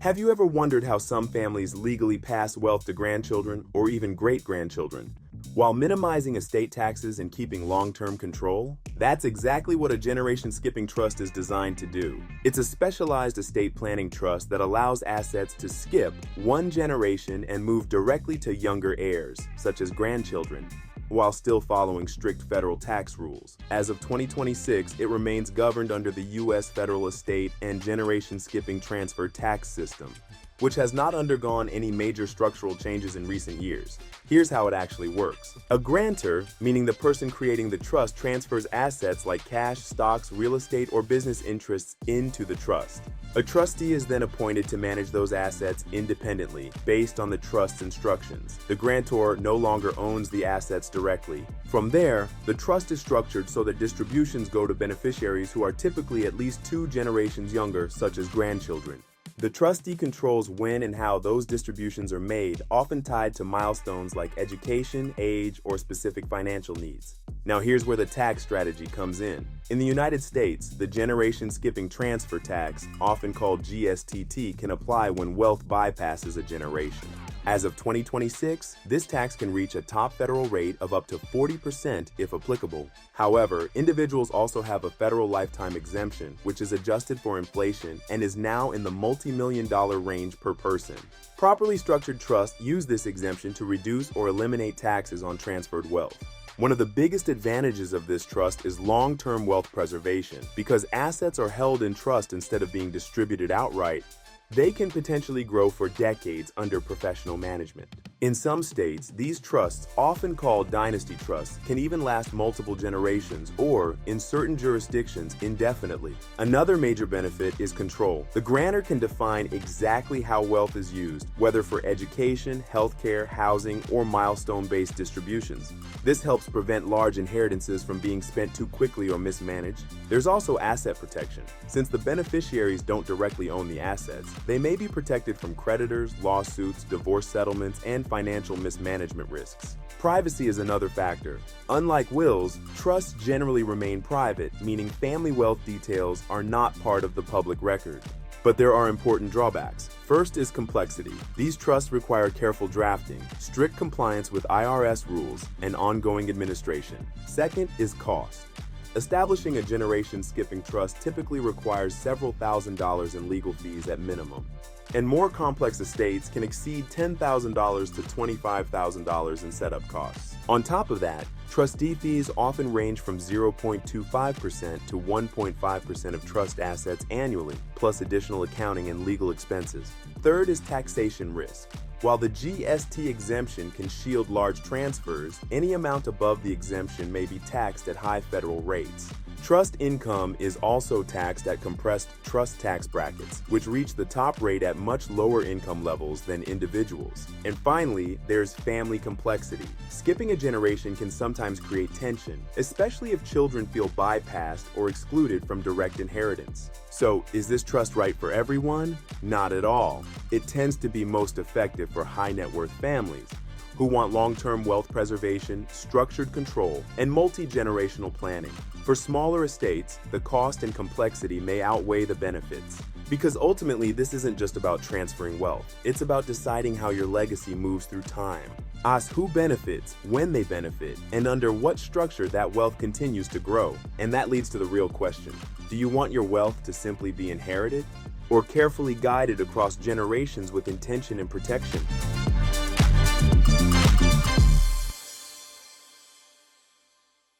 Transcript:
Have you ever wondered how some families legally pass wealth to grandchildren or even great-grandchildren, while minimizing estate taxes and keeping long-term control? That's exactly what a generation-skipping trust is designed to do. It's a specialized estate planning trust that allows assets to skip one generation and move directly to younger heirs, such as grandchildren, while still following strict federal tax rules. As of 2026, it remains governed under the U.S. Federal Estate and Generation Skipping Transfer Tax System, which has not undergone any major structural changes in recent years. Here's how it actually works. A grantor, meaning the person creating the trust, transfers assets like cash, stocks, real estate, or business interests into the trust. A trustee is then appointed to manage those assets independently, based on the trust's instructions. The grantor no longer owns the assets directly. From there, the trust is structured so that distributions go to beneficiaries who are typically at least 2 generations younger, such as grandchildren. The trustee controls when and how those distributions are made, often tied to milestones like education, age, or specific financial needs. Now here's where the tax strategy comes in. In the United States, the Generation Skipping Transfer Tax, often called GSTT, can apply when wealth bypasses a generation. As of 2026, this tax can reach a top federal rate of up to 40% if applicable. However, individuals also have a federal lifetime exemption, which is adjusted for inflation and is now in the multi-million-dollar range per person. Properly structured trusts use this exemption to reduce or eliminate taxes on transferred wealth. One of the biggest advantages of this trust is long-term wealth preservation. Because assets are held in trust instead of being distributed outright, they can potentially grow for decades under professional management. In some states, these trusts, often called dynasty trusts, can even last multiple generations or, in certain jurisdictions, indefinitely. Another major benefit is control. The grantor can define exactly how wealth is used, whether for education, healthcare, housing, or milestone-based distributions. This helps prevent large inheritances from being spent too quickly or mismanaged. There's also asset protection. Since the beneficiaries don't directly own the assets, they may be protected from creditors, lawsuits, divorce settlements, and financial mismanagement risks. Privacy is another factor. Unlike wills, trusts generally remain private, meaning family wealth details are not part of the public record. But there are important drawbacks. First is complexity. These trusts require careful drafting, strict compliance with IRS rules, and ongoing administration. Second is cost. Establishing a generation-skipping trust typically requires several $1,000s in legal fees at minimum, and more complex estates can exceed $10,000 to $25,000 in setup costs. On top of that, trustee fees often range from 0.25% to 1.5% of trust assets annually, plus additional accounting and legal expenses. Third is taxation risk. While the GST exemption can shield large transfers, any amount above the exemption may be taxed at high federal rates. Trust income is also taxed at compressed trust tax brackets, which reach the top rate at much lower income levels than individuals. And finally, there's family complexity. Skipping a generation can sometimes create tension, especially if children feel bypassed or excluded from direct inheritance. So, is this trust right for everyone? Not at all. It tends to be most effective for high net worth families who want long-term wealth preservation, structured control, and multi-generational planning. For smaller estates, the cost and complexity may outweigh the benefits. Because ultimately, this isn't just about transferring wealth. It's about deciding how your legacy moves through time. Ask who benefits, when they benefit, and under what structure that wealth continues to grow. And that leads to the real question. Do you want your wealth to simply be inherited, or carefully guided across generations with intention and protection?